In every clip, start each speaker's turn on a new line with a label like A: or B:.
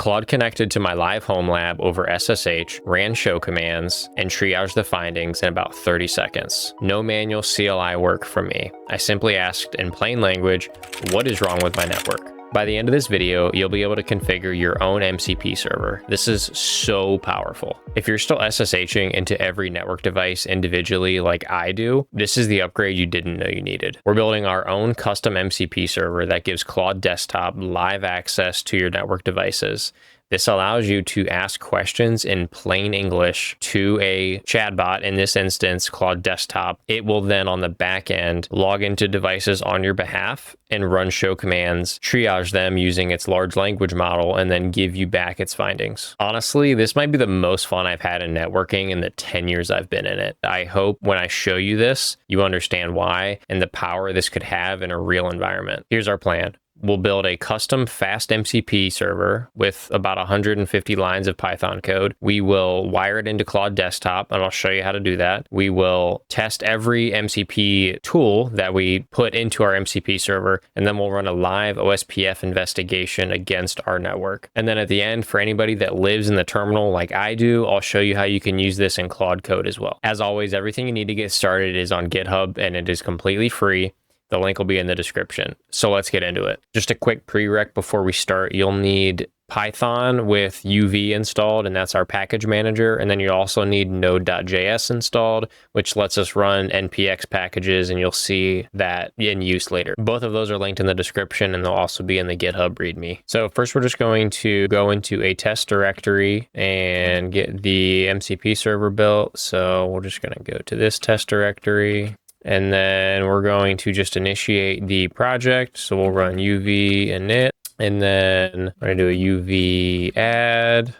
A: Claude connected to my live home lab over SSH, ran show commands, and triaged the findings in about 30 seconds. No manual CLI work from me. I simply asked in plain language, what is wrong with my network? By the end of this video, you'll be able to configure your own MCP server. This is so powerful. If you're still SSHing into every network device individually like I do, this is the upgrade you didn't know you needed. We're building our own custom MCP server that gives Claude Desktop live access to your network devices. This allows you to ask questions in plain English to a chatbot, in this instance, Claude Desktop. It will then on the back end log into devices on your behalf and run show commands, triage them using its large language model, and then give you back its findings. Honestly, this might be the most fun I've had in networking in the 10 years I've been in it. I hope when I show you this, you understand why and the power this could have in a real environment. Here's our plan. We'll build a custom FastMCP server with about 150 lines of Python code. We will wire it into Claude Desktop, and I'll show you how to do that. We will test every MCP tool that we put into our MCP server, and then we'll run a live OSPF investigation against our network. And then at the end, for anybody that lives in the terminal like I do, I'll show you how you can use this in Claude Code as well. As always, everything you need to get started is on GitHub, and it is completely free. The link will be in the description. So let's get into it. Just a quick prereq before we start. You'll need Python with UV installed, and that's our package manager. And then you also need node.js installed, which lets us run NPX packages, and you'll see that in use later. Both of those are linked in the description, and they'll also be in the GitHub README. So first, we're just going to go into a test directory and get the MCP server built. So we're just going to go to this test directory. And then we're going to just initiate the project. So we'll run UV init, and then we're going to do a UV add,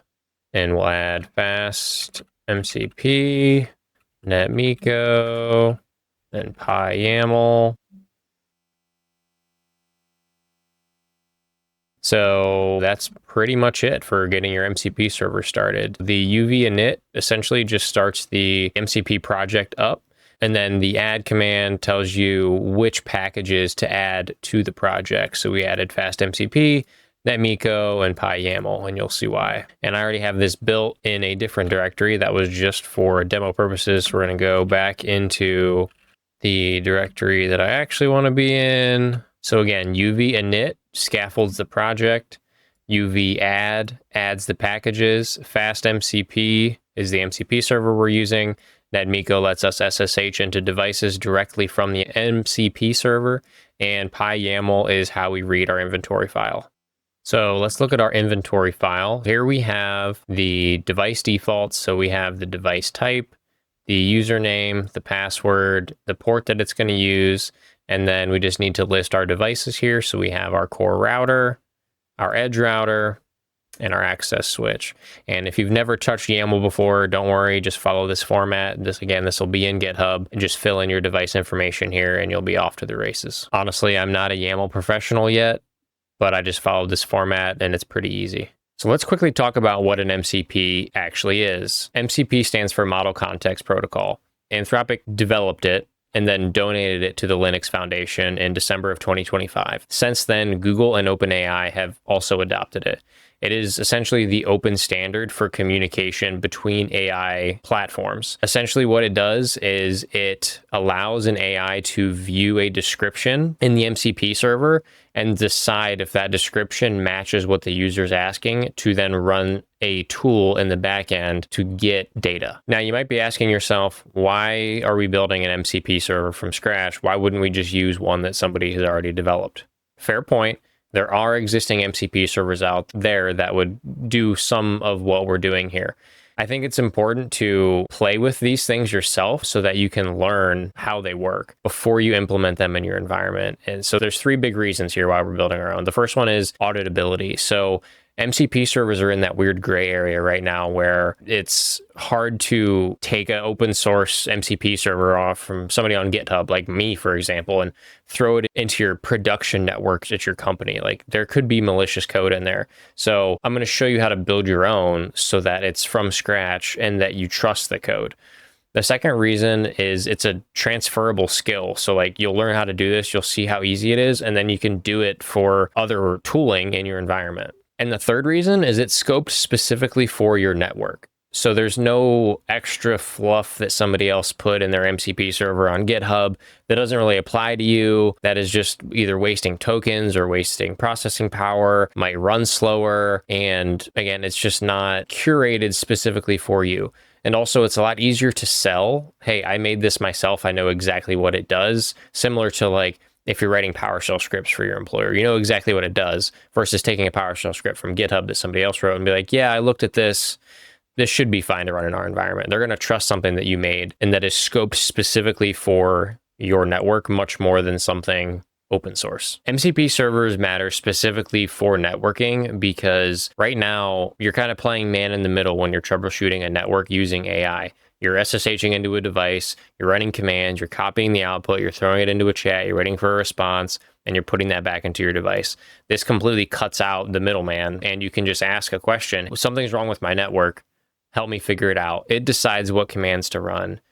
A: and we'll add FastMCP, Netmiko, and PyYAML. So that's pretty much it for getting your MCP server started. The UV init essentially just starts the MCP project up. And then the add command tells you which packages to add to the project. So we added FastMCP, Netmiko, and PyYAML, and you'll see why. And I already have this built in a different directory that was just for demo purposes. So we're going to go back into the directory that I actually want to be in. So again, UV init scaffolds the project. UV add adds the packages. FastMCP is the MCP server we're using. Netmiko lets us SSH into devices directly from the MCP server, and PyYAML is how we read our inventory file. So let's look at our inventory file. Here we have the device defaults. So we have the device type, the username, the password, the port that it's going to use, and then we just need to list our devices here. So we have our core router, our edge router, and our access switch. And if you've never touched YAML before, don't worry, just follow this format. This will be in GitHub, and just fill in your device information here and you'll be off to the races. Honestly, I'm not a YAML professional yet, but I just followed this format and it's pretty easy. So let's quickly talk about what an MCP actually is. MCP stands for Model Context Protocol. Anthropic developed it and then donated it to the Linux Foundation in December of 2025. Since then, Google and OpenAI have also adopted it. It is essentially the open standard for communication between AI platforms. Essentially what it does is it allows an AI to view a description in the MCP server and decide if that description matches what the user is asking, to then run a tool in the back end to get data. Now you might be asking yourself, why are we building an MCP server from scratch? Why wouldn't we just use one that somebody has already developed? Fair point. There are existing MCP servers out there that would do some of what we're doing here. I think it's important to play with these things yourself so that you can learn how they work before you implement them in your environment. And so there's three big reasons here why we're building our own. The first one is auditability. So MCP servers are in that weird gray area right now where it's hard to take an open source MCP server off from somebody on GitHub, like me, for example, and throw it into your production networks at your company. Like there could be malicious code in there. So I'm going to show you how to build your own so that it's from scratch and that you trust the code. The second reason is it's a transferable skill. So like you'll learn how to do this, you'll see how easy it is, and then you can do it for other tooling in your environment. And the third reason is it's scoped specifically for your network. So there's no extra fluff that somebody else put in their MCP server on GitHub that doesn't really apply to you, that is just either wasting tokens or wasting processing power, might run slower. And again, it's just not curated specifically for you. And also it's a lot easier to sell. Hey, I made this myself. I know exactly what it does. Similar to like, if you're writing PowerShell scripts for your employer, you know exactly what it does versus taking a PowerShell script from GitHub that somebody else wrote and be like, yeah, I looked at this. This should be fine to run in our environment. They're going to trust something that you made and that is scoped specifically for your network much more than something open source. MCP servers matter specifically for networking because right now you're kind of playing man in the middle when you're troubleshooting a network using AI. You're SSHing into a device, you're running commands, you're copying the output, you're throwing it into a chat, you're waiting for a response, and you're putting that back into your device. This completely cuts out the middleman, and you can just ask a question. Something's wrong with my network. Help me figure it out. It decides what commands to run.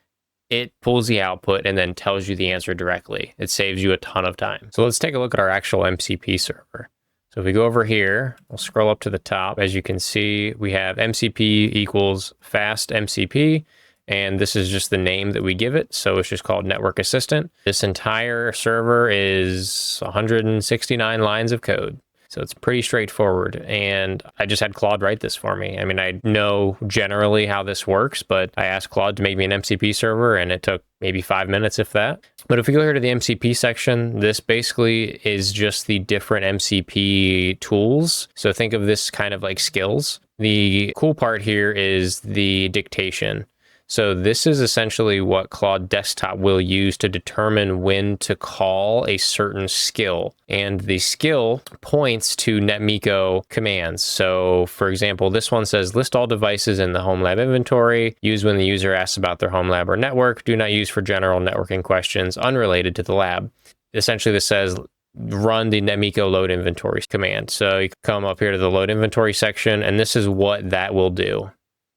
A: It pulls the output and then tells you the answer directly. It saves you a ton of time. So let's take a look at our actual MCP server. So if we go over here, we'll scroll up to the top. As you can see, we have MCP equals FastMCP, and this is just the name that we give it. So it's just called Network Assistant. This entire server is 169 lines of code. So it's pretty straightforward. And I just had Claude write this for me. I mean, I know generally how this works, but I asked Claude to make me an MCP server and it took maybe 5 minutes, if that. But if we go here to the MCP section, this basically is just the different MCP tools. So think of this kind of like skills. The cool part here is the dictation. So this is essentially what Claude Desktop will use to determine when to call a certain skill. And the skill points to NetMiko commands. So for example, this one says list all devices in the home lab inventory, use when the user asks about their home lab or network, do not use for general networking questions unrelated to the lab. Essentially this says run the NetMiko load inventory command. So you come up here to the load inventory section, and this is what that will do.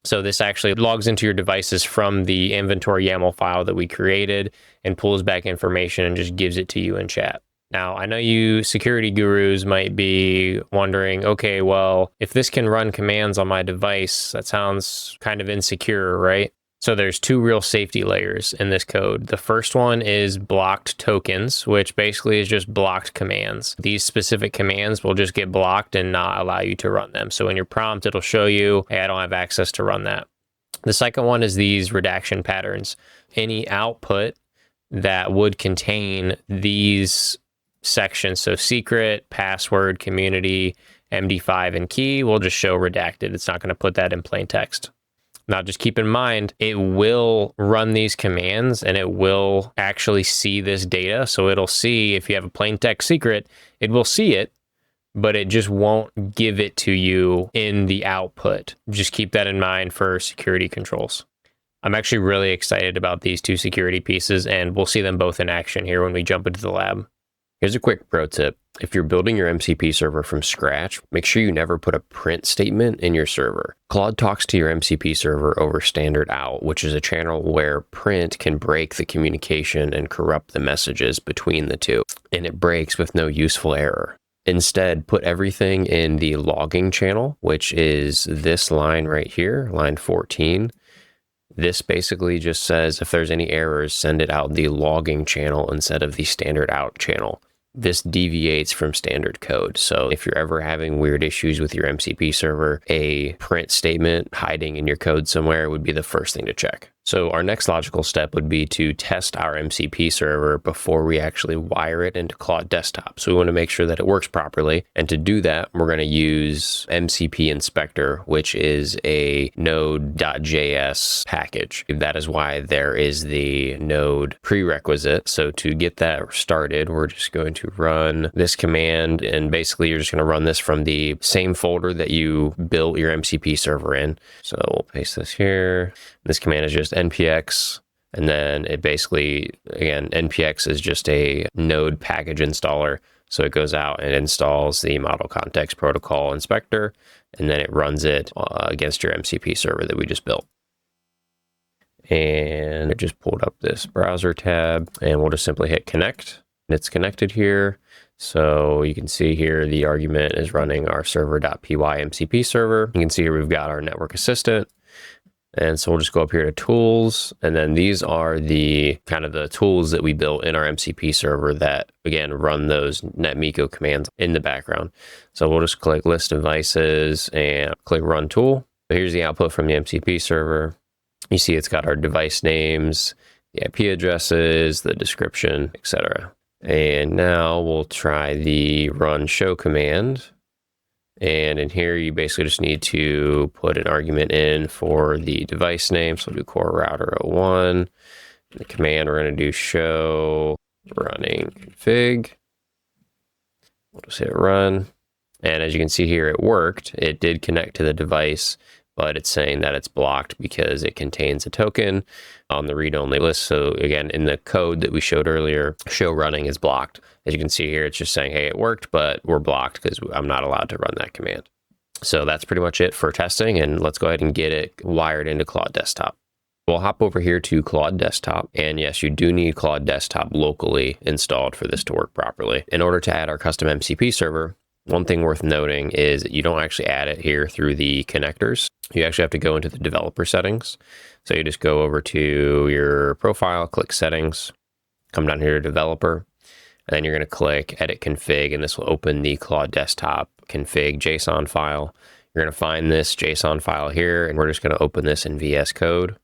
A: So this actually logs into your devices from the inventory YAML file that we created and pulls back information and just gives it to you in chat. Now, I know you security gurus might be wondering, okay, well, if this can run commands on my device, that sounds kind of insecure, right? So there's two real safety layers in this code. The first one is blocked tokens, which basically is just blocked commands. These specific commands will just get blocked and not allow you to run them. So in your prompt, it'll show you, hey, I don't have access to run that. The second one is these redaction patterns. Any output that would contain these sections, so secret, password, community, MD5, and key, will just show redacted. It's not going to put that in plain text. Now, just keep in mind, it will run these commands and it will actually see this data. So it'll see if you have a plain text secret, it will see it, but it just won't give it to you in the output. Just keep that in mind for security controls. I'm actually really excited about these two security pieces, and we'll see them both in action here when we jump into the lab. Here's a quick pro tip. If you're building your MCP server from scratch, make sure you never put a print statement in your server. Claude talks to your MCP server over standard out, which is a channel where print can break the communication and corrupt the messages between the two, and it breaks with no useful error. Instead, put everything in the logging channel, which is this line right here, line 14. This basically just says if there's any errors, send it out the logging channel instead of the standard out channel. This deviates from standard code. So if you're ever having weird issues with your MCP server, a print statement hiding in your code somewhere would be the first thing to check. So our next logical step would be to test our MCP server before we actually wire it into Claude Desktop. So we want to make sure that it works properly. And to do that, we're going to use MCP Inspector, which is a node.js package. That is why there is the node prerequisite. So to get that started, we're just going to run this command. And basically, you're just going to run this from the same folder that you built your MCP server in. So we'll paste this here. This command is just npx, and then it basically, again, npx is just a node package installer. So it goes out and installs the model context protocol inspector, and then it runs it against your MCP server that we just built. And it just pulled up this browser tab, and we'll just simply hit connect. And it's connected here. So you can see here the argument is running our server.py MCP server. You can see here we've got our network assistant. And so we'll just go up here to tools. And then these are the kind of the tools that we built in our MCP server that, again, run those Netmiko commands in the background. So we'll just click list devices and click run tool. So here's the output from the MCP server. You see it's got our device names, the IP addresses, the description, etc. And now we'll try the run show command. And in here, you basically just need to put an argument in for the device name. So we'll do core router 01. The command, we're going to do show running config. We'll just hit run. And as you can see here, it worked. It did connect to the device, but it's saying that it's blocked because it contains a token on the read-only list. So again, in the code that we showed earlier, show running is blocked. As you can see here, it's just saying, hey, it worked, but we're blocked because I'm not allowed to run that command. So that's pretty much it for testing. And let's go ahead and get it wired into Claude Desktop. We'll hop over here to Claude Desktop. And yes, you do need Claude Desktop locally installed for this to work properly. In order to add our custom MCP server, one thing worth noting is that you don't actually add it here through the connectors. You actually have to go into the developer settings. So you just go over to your profile, click settings, come down here to developer, and then you're going to click edit config, and this will open the Claude Desktop config JSON file. You're going to find this JSON file here, and we're just going to open this in VS Code.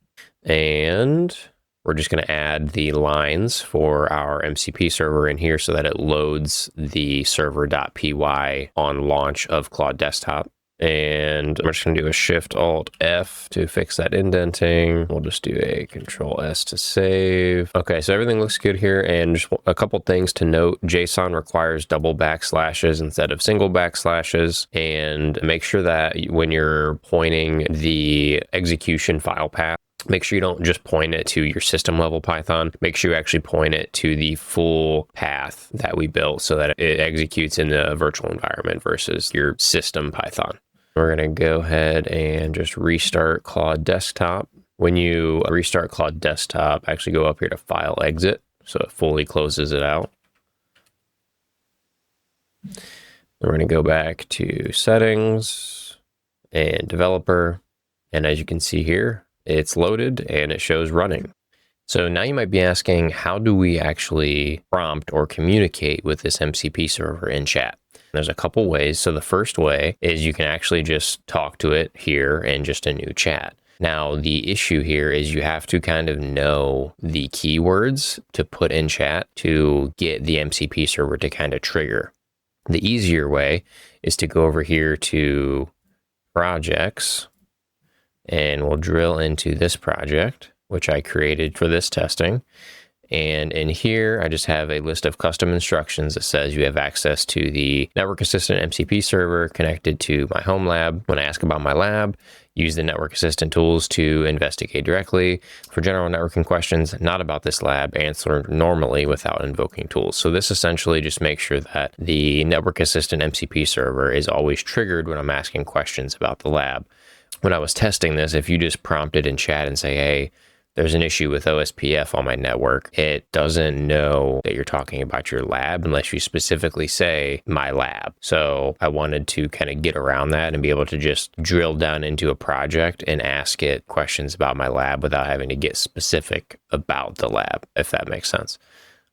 A: And we're just going to add the lines for our MCP server in here so that it loads the server.py on launch of Claude Desktop. And I'm just going to do a Shift-Alt-F to fix that indenting. We'll just do a Control-S to save. Okay, so everything looks good here. And just a couple things to note. JSON requires double backslashes instead of single backslashes. And make sure that when you're pointing the execution file path, make sure you don't just point it to your system level Python. Make sure you actually point it to the full path that we built so that it executes in the virtual environment versus your system Python. We're going to go ahead and just restart Claude Desktop. When you restart Claude Desktop, actually go up here to File Exit, so it fully closes it out. We're going to go back to Settings and Developer, and as you can see here, it's loaded and it shows running. So now you might be asking, how do we actually prompt or communicate with this MCP server in chat? There's a couple ways. So the first way is you can actually just talk to it here in just a new chat. Now, the issue here is you have to kind of know the keywords to put in chat to get the MCP server to kind of trigger. The easier way is to go over here to projects, and we'll drill into this project, which I created for this testing. And in here, I just have a list of custom instructions that says you have access to the Network Assistant MCP server connected to my home lab. When I ask about my lab, use the Network Assistant tools to investigate directly. For general networking questions, not about this lab, answer normally without invoking tools. So this essentially just makes sure that the Network Assistant MCP server is always triggered when I'm asking questions about the lab. When I was testing this, if you just prompted in chat and say, hey, there's an issue with OSPF on my network, it doesn't know that you're talking about your lab unless you specifically say my lab. So I wanted to kind of get around that and be able to just drill down into a project and ask it questions about my lab without having to get specific about the lab, if that makes sense.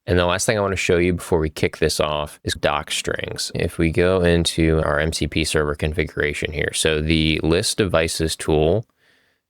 A: And the last thing I want to show you before we kick this off is doc strings. If we go into our MCP server configuration here, so the list devices tool,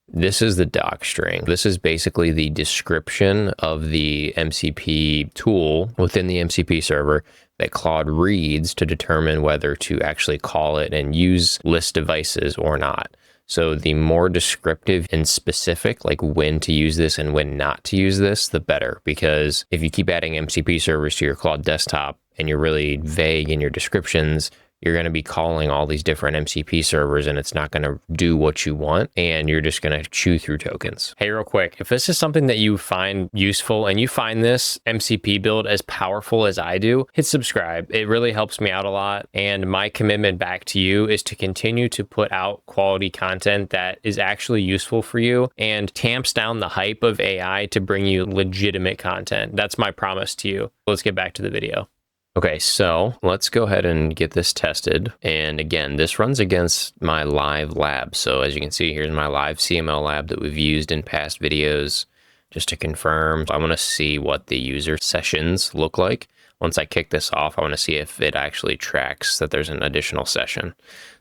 A: this is the doc string. This is basically the description of the MCP tool within the MCP server that Claude reads to determine whether to actually call it and use list devices or not. So the more descriptive and specific, like when to use this and when not to use this, the better. Because if you keep adding MCP servers to your Claude Desktop and you're really vague in your descriptions, you're going to be calling all these different MCP servers and it's not going to do what you want. And you're just going to chew through tokens. Hey, real quick, if this is something that you find useful and you find this MCP build as powerful as I do, hit subscribe. It really helps me out a lot. And my commitment back to you is to continue to put out quality content that is actually useful for you and tamps down the hype of AI to bring you legitimate content. That's my promise to you. Let's get back to the video. Okay, so let's go ahead and get this tested. And again, this runs against my live lab. So as you can see, here's my live CML lab that we've used in past videos. Just to confirm, I want to see what the user sessions look like. Once I kick this off, I want to see if it actually tracks that there's an additional session.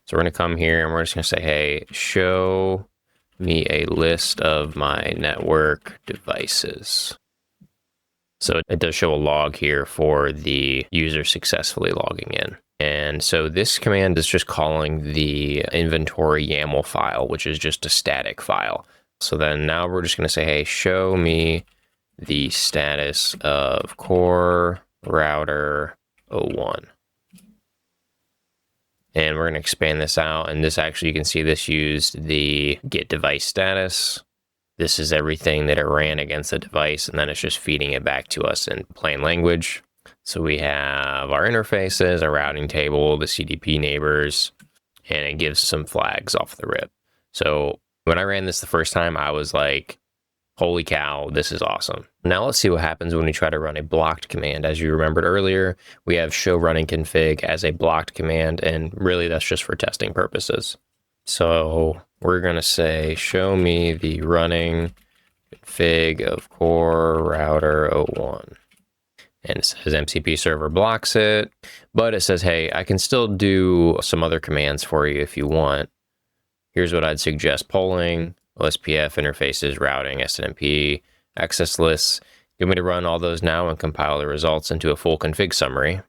A: So we're going to come here and we're just going to say, hey, show me a list of my network devices. So it does show a log here for the user successfully logging in. And so this command is just calling the inventory YAML file, which is just a static file. So then now we're just going to say, hey, show me the status of core router 01. And we're going to expand this out. And this actually, you can see this used the get device status. This is everything that it ran against the device, and then it's just feeding it back to us in plain language. So we have our interfaces, our routing table, the CDP neighbors, and it gives some flags off the rip. So when I ran this the first time, I was like, holy cow, this is awesome. Now let's see what happens when we try to run a blocked command. As you remembered earlier, we have show running config as a blocked command, and really that's just for testing purposes. So we're going to say, show me the running config of core router 01. And it says MCP server blocks it, but it says, hey, I can still do some other commands for you if you want. Here's what I'd suggest: polling, OSPF, interfaces, routing, SNMP, access lists. You want me to run all those now and compile the results into a full config summary?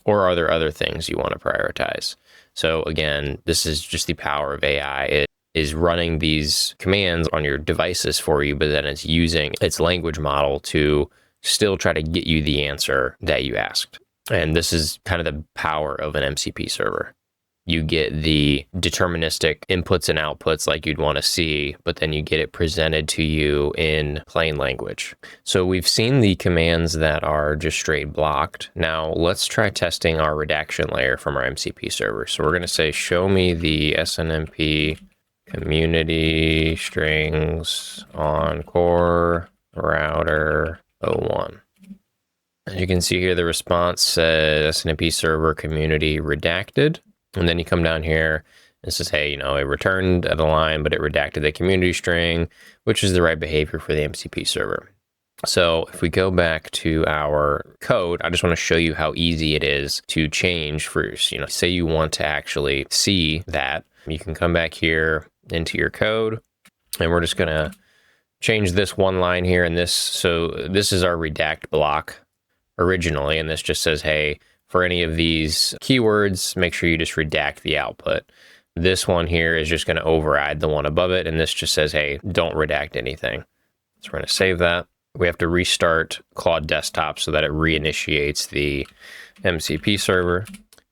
A: Or are there other things you want to prioritize? So again, this is just the power of AI. It is running these commands on your devices for you, but then it's using its language model to still try to get you the answer that you asked. And this is kind of the power of an MCP server. You get the deterministic inputs and outputs like you'd want to see, but then you get it presented to you in plain language. So we've seen the commands that are just straight blocked. Now let's try testing our redaction layer from our MCP server. So we're going to say, show me the SNMP community strings on core router 01. As you can see here, the response says SNMP server community redacted. And then you come down here and it says, hey, it returned the line, but it redacted the community string, which is the right behavior for the MCP server. So if we go back to our code, I just want to show you how easy it is to change for, say you want to actually see that. You can come back here into your code, and we're just going to change this one line here and this. So this is our redact block originally, and this just says, hey, for any of these keywords, make sure you just redact the output. This one here is just going to override the one above it, and this just says, hey, don't redact anything. So we're going to save that. We have to restart Claude Desktop so that it reinitiates the MCP server.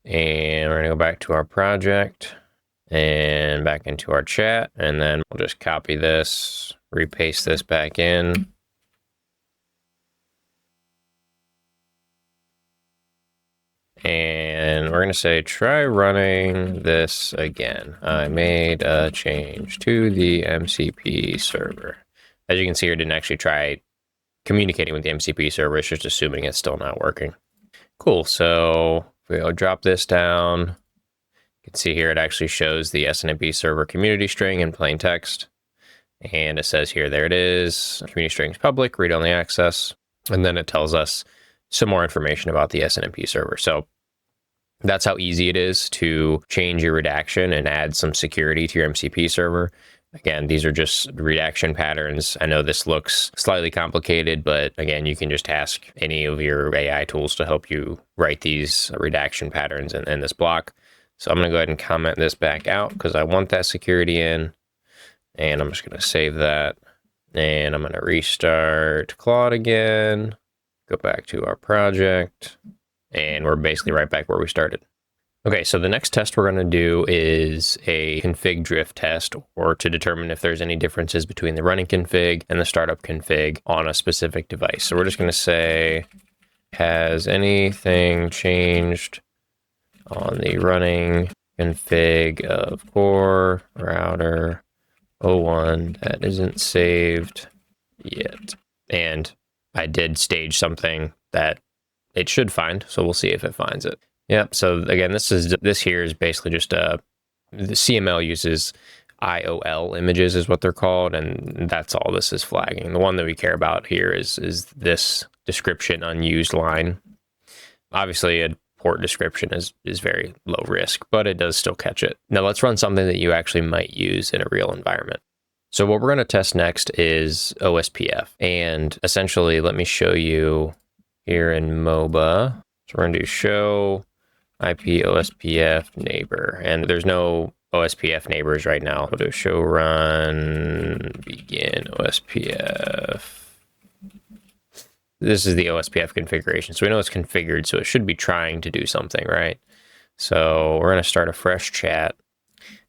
A: And we're going to go back to our project and back into our chat, and then we'll just copy this, repaste this back in. And we're going to say, try running this again. I made a change to the MCP server. As you can see here, it didn't actually try communicating with the MCP server. It's just assuming it's still not working. Cool. So if we go drop this down, you can see here it actually shows the SNMP server community string in plain text. And it says here, there it is. Community string is public, read-only access. And then it tells us some more information about the SNMP server. So that's how easy it is to change your redaction and add some security to your MCP server. Again, these are just redaction patterns. I know this looks slightly complicated, but again, you can just ask any of your AI tools to help you write these redaction patterns in this block. So I'm going to go ahead and comment this back out because I want that security in. And I'm just going to save that. And I'm going to restart Claude again. Go back to our project, and we're basically right back where we started. Okay, so the next test we're going to do is a config drift test, or to determine if there's any differences between the running config and the startup config on a specific device. So we're just going to say, has anything changed on the running config of core router 01 that isn't saved yet? And I did stage something that it should find. So we'll see if it finds it. Yep. So again, this here is basically just the CML uses IOL images is what they're called, and that's all this is flagging. The one that we care about here is this description unused line. Obviously, a port description is very low risk, but it does still catch it. Now let's run something that you actually might use in a real environment. So what we're going to test next is OSPF, and essentially, let me show you here in MOBA. So we're going to do show IP OSPF neighbor, and there's no OSPF neighbors right now. We'll do show run begin OSPF. This is the OSPF configuration. So we know it's configured, so it should be trying to do something, right? So we're going to start a fresh chat,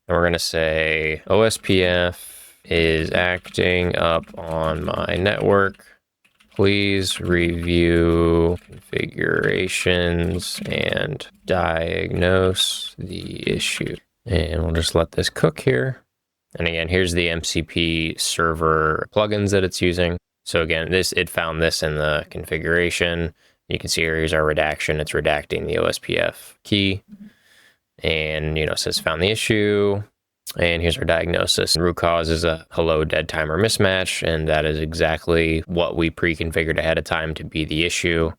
A: and we're going to say OSPF is acting up on my network. Please review configurations and diagnose the issue. And we'll just let this cook here. And again, here's the MCP server plugins that it's using. So again, it found this in the configuration. You can see here's our redaction. It's redacting the OSPF key. And, it says found the issue. And here's our diagnosis. Root cause is a hello dead timer mismatch. And that is exactly what we pre-configured ahead of time to be the issue.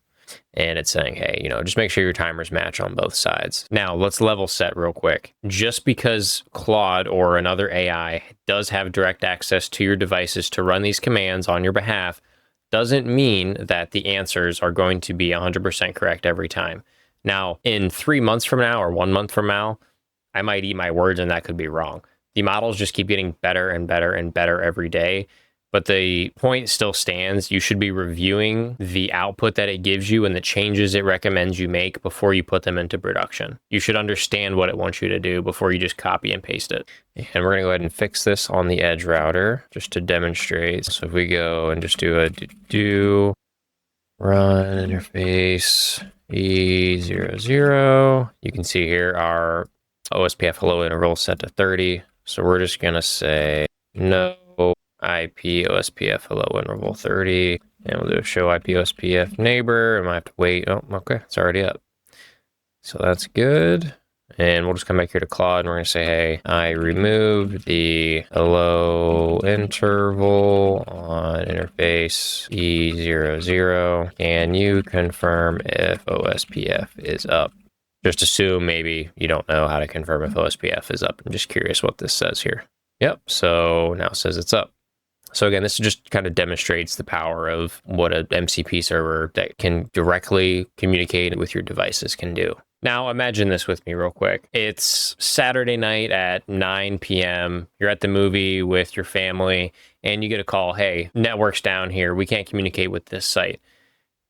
A: And it's saying, hey, just make sure your timers match on both sides. Now, let's level set real quick. Just because Claude or another AI does have direct access to your devices to run these commands on your behalf doesn't mean that the answers are going to be 100% correct every time. Now, in 3 months from now or 1 month from now, I might eat my words and that could be wrong. The models just keep getting better and better and better every day. But the point still stands. You should be reviewing the output that it gives you and the changes it recommends you make before you put them into production. You should understand what it wants you to do before you just copy and paste it. And we're going to go ahead and fix this on the edge router just to demonstrate. So if we go and just do a do run interface E00, you can see here our OSPF hello interval set to 30. So we're just going to say no IP OSPF hello interval 30, and we'll do a show IP OSPF neighbor. I might have to wait. Oh, okay, it's already up. So that's good. And we'll just come back here to Claude, and we're going to say, hey, I removed the hello interval on interface E00. Can you confirm if OSPF is up? Just assume maybe you don't know how to confirm if OSPF is up. I'm just curious what this says here. Yep, so now it says it's up. So again, this just kind of demonstrates the power of what an MCP server that can directly communicate with your devices can do. Now imagine this with me real quick. It's Saturday night at 9 p.m. You're at the movie with your family and you get a call, hey, network's down here. We can't communicate with this site.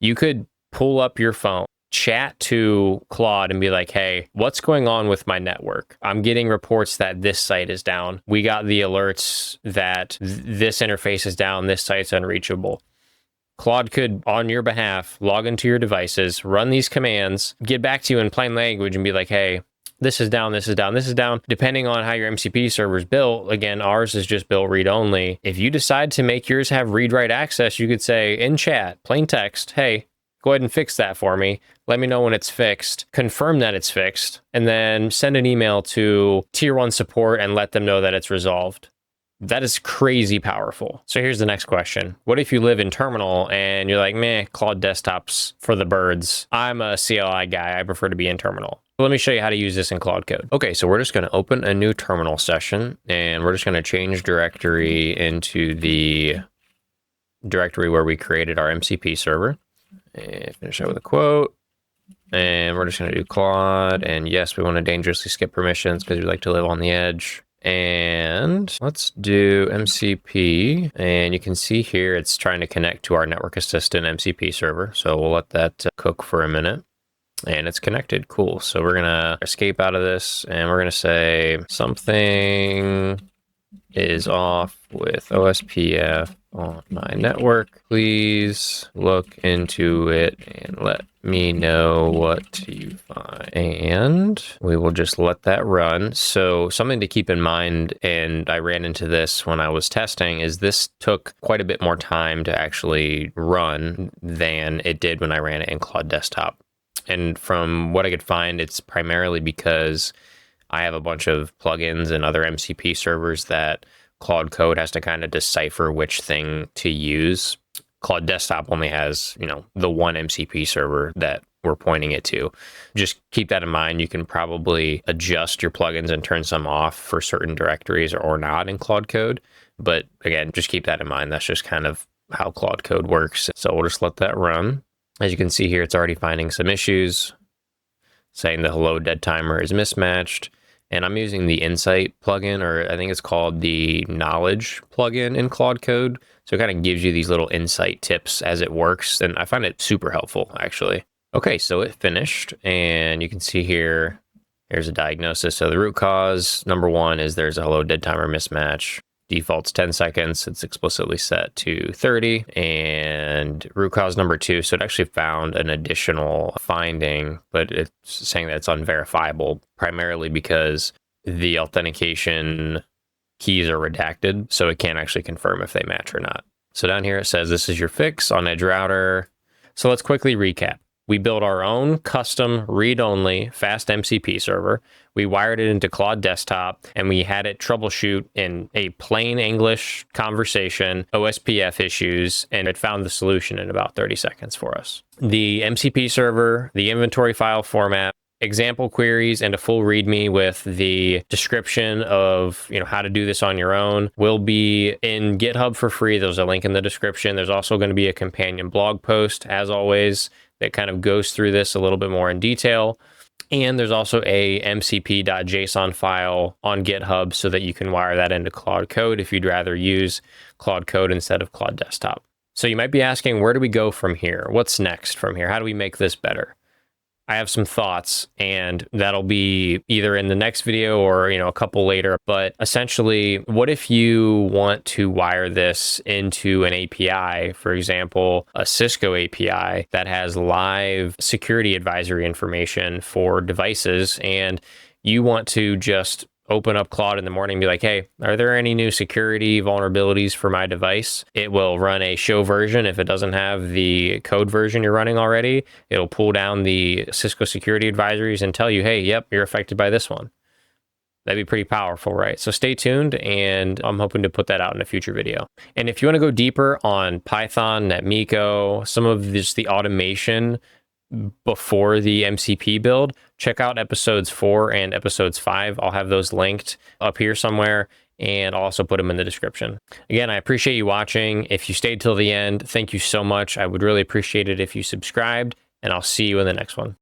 A: You could pull up your phone, chat to Claude and be like, hey, what's going on with my network? I'm getting reports that this site is down. We got the alerts that this interface is down, this site's unreachable. Claude could, on your behalf, log into your devices, run these commands, get back to you in plain language and be like, hey, this is down, this is down, this is down. Depending on how your MCP server is built, again, ours is just built read-only. If you decide to make yours have read-write access, you could say in chat, plain text, hey, go ahead and fix that for me. Let me know when it's fixed, confirm that it's fixed, and then send an email to Tier 1 support and let them know that it's resolved. That is crazy powerful. So here's the next question. What if you live in terminal and you're like, meh, Claude Desktop's for the birds. I'm a CLI guy. I prefer to be in terminal. Let me show you how to use this in Claude Code. Okay, so we're just going to open a new terminal session and we're just going to change directory into the directory where we created our MCP server. And finish out with a quote. And we're just going to do Claude. And yes, we want to dangerously skip permissions because we like to live on the edge. And let's do MCP. And you can see here it's trying to connect to our network assistant MCP server. So we'll let that cook for a minute. And it's connected. Cool. So we're going to escape out of this and we're going to say something is off with OSPF on my network. Please look into it and let me know what you find. And we will just let that run. So something to keep in mind, and I ran into this when I was testing, is this took quite a bit more time to actually run than it did when I ran it in Claude Desktop. And from what I could find, it's primarily because I have a bunch of plugins and other MCP servers that Claude Code has to kind of decipher which thing to use. Claude Desktop only has, the one MCP server that we're pointing it to. Just keep that in mind. You can probably adjust your plugins and turn some off for certain directories or not in Claude Code. But again, just keep that in mind. That's just kind of how Claude Code works. So we'll just let that run. As you can see here, it's already finding some issues, saying the hello dead timer is mismatched. And I'm using the Insight plugin, or I think it's called the Knowledge plugin in Claude Code. So it kind of gives you these little insight tips as it works. And I find it super helpful, actually. Okay, so it finished. And you can see here, here's a diagnosis. So the root cause, number one, is there's a hello dead timer mismatch. Default's 10 seconds. It's explicitly set to 30. And root cause number two, so it actually found an additional finding, but it's saying that it's unverifiable, primarily because the authentication keys are redacted, so it can't actually confirm if they match or not. So down here it says this is your fix on Edge Router. So let's quickly recap. We built our own custom read-only FastMCP server. We wired it into Claude Desktop, and we had it troubleshoot in a plain English conversation, OSPF issues, and it found the solution in about 30 seconds for us. The MCP server, the inventory file format, example queries, and a full README with the description of how to do this on your own will be in GitHub for free. There's a link in the description. There's also going to be a companion blog post, as always, that kind of goes through this a little bit more in detail. And there's also a mcp.json file on GitHub so that you can wire that into Claude Code if you'd rather use Claude Code instead of Claude Desktop. So you might be asking, where do we go from here? What's next from here? How do we make this better? I have some thoughts, and that'll be either in the next video or, a couple later. But essentially, what if you want to wire this into an API, for example, a Cisco API that has live security advisory information for devices, and you want to just open up Claude in the morning and be like, hey, are there any new security vulnerabilities for my device? It will run a show version. If it doesn't have the code version you're running already, it'll pull down the Cisco security advisories and tell you, hey, yep, you're affected by this one. That'd be pretty powerful, right? So stay tuned, and I'm hoping to put that out in a future video. And if you want to go deeper on Python, NetMiko, some of just the automation before the MCP build, check out episodes 4 and episodes 5. I'll have those linked up here somewhere, and I'll also put them in the description. Again, I appreciate you watching. If you stayed till the end, thank you so much. I would really appreciate it if you subscribed, and I'll see you in the next one.